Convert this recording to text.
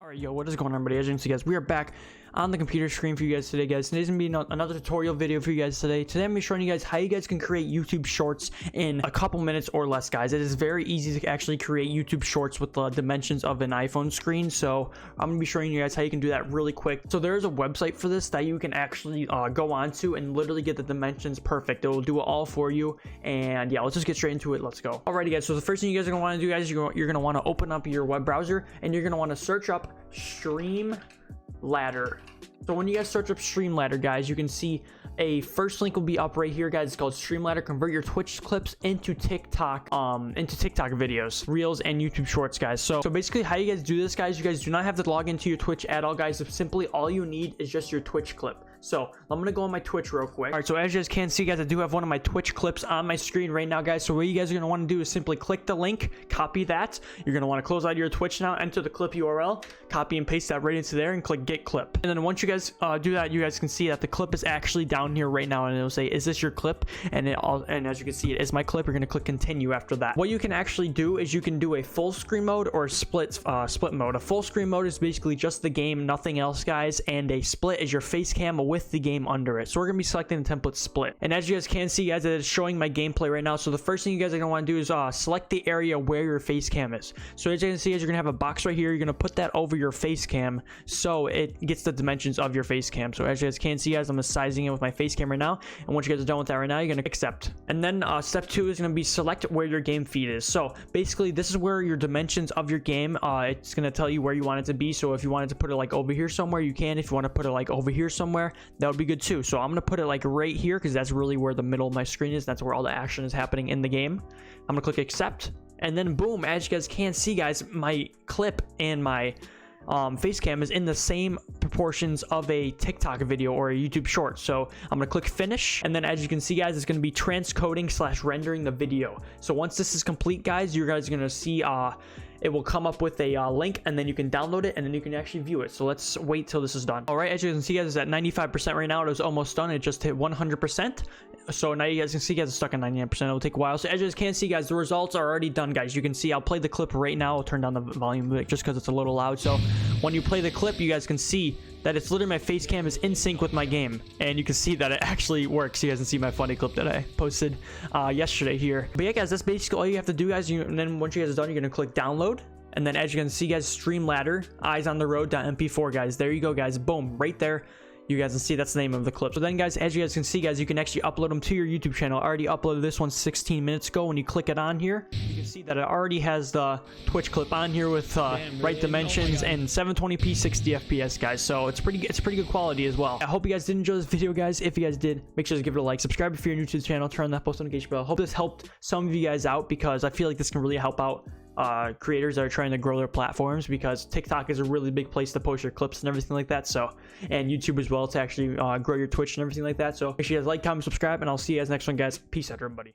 Alright, yo, what is going on, everybody? As you can see, guys, we are back on the computer screen for you guys today, guys. Today's gonna be another tutorial video for you guys today. Today, I'm gonna be showing you guys how you guys can create YouTube Shorts in a couple minutes or less, guys. It is very easy to actually create YouTube Shorts with the dimensions of an iPhone screen. So, I'm gonna be showing you guys how you can do that really quick. So, there is a website for this that you can actually go on to and literally get the dimensions perfect. It will do it all for you. And yeah, let's just get straight into it. Let's go. Alrighty, guys. So, the first thing you guys are gonna want to do, guys, you're gonna want to open up your web browser and you're gonna want to search up StreamLadder. So when you guys search up StreamLadder, guys, you can see a first link will be up right here, guys. It's called StreamLadder. Convert your Twitch clips into TikTok videos, Reels, and YouTube Shorts, guys. So basically, how you guys do this, guys? You guys do not have to log into your Twitch at all, guys. Simply all you need is just your Twitch clip. So I'm gonna go on my Twitch real quick. All right, so as you guys can see, guys, I do have one of my Twitch clips on my screen right now, guys. So what you guys are gonna want to do is simply click the link, copy that. You're gonna want to close out your Twitch now, enter the clip URL, copy and paste that right into there, and click get clip. And then once you guys do that, you guys can see that the clip is actually down here right now, and it'll say, "Is this your clip?" And as you can see, it is my clip. You're gonna click continue after that. What you can actually do is you can do a full screen mode or a split mode. A full screen mode is basically just the game, nothing else, guys, and a split is your face cam with the game under it. So we're gonna be selecting the template split, and as you guys can see, guys, it is showing my gameplay right now. So the first thing you guys are gonna want to do is select the area where your face cam is. So as you can see, you're gonna have a box right here. You're gonna put that over your face cam so it gets the dimensions of your face cam. So as you guys can see, guys, I'm sizing it with my face cam right now, and once you guys are done with that right now, you're gonna accept. And then step 2 is gonna be select where your game feed is. So basically, this is where your dimensions of your game, it's gonna tell you where you want it to be. So if you wanted to put it like over here somewhere, you can. If you want to put it like over here somewhere, that would be good too. So I'm gonna put it like right here because that's really where the middle of my screen is. That's where all the action is happening in the game. I'm gonna click accept, and then boom, as you guys can see, guys, my clip and my face cam is in the same proportions of a TikTok video or a YouTube short. So I'm gonna click finish, and then as you can see, guys, it's gonna be transcoding / rendering the video. So once this is complete, guys, you guys are gonna see it will come up with a link, and then you can download it, and then you can actually view it. So let's wait till this is done. All right, as you can see, guys, it's at 95% right now. It was almost done. It just hit 100%. So now you guys can see, guys, it's stuck at 99%. It'll take a while. So as you guys can see, guys, the results are already done, guys. You can see, I'll play the clip right now. I'll turn down the volume just because it's a little loud. So when you play the clip, you guys can see that it's literally my face cam is in sync with my game, and you can see that it actually works. You guys can see my funny clip that I posted yesterday here. But yeah, guys, that's basically all you have to do, guys. And then once you guys are done, you're gonna click download, and then as you can see, guys, StreamLadder eyes on the road.mp4, guys. There you go, guys. Boom, right there. You guys can see that's the name of the clip. So then, guys, as you guys can see, guys, you can actually upload them to your YouTube channel. I already uploaded this one 16 minutes ago. When you click it on here, you can see that it already has the Twitch clip on here with right dimensions and 720p 60 fps, guys. So it's pretty good quality as well. I hope you guys did enjoy this video, guys. If you guys did, make sure to give it a like, subscribe if you're new to the channel, turn on that post notification bell. I hope this helped some of you guys out, because I feel like this can really help out creators that are trying to grow their platforms, because TikTok is a really big place to post your clips and everything like that. So, and YouTube as well, to actually grow your Twitch and everything like that. So make sure you guys like, comment, subscribe, and I'll see you guys next one, guys. Peace out, everybody.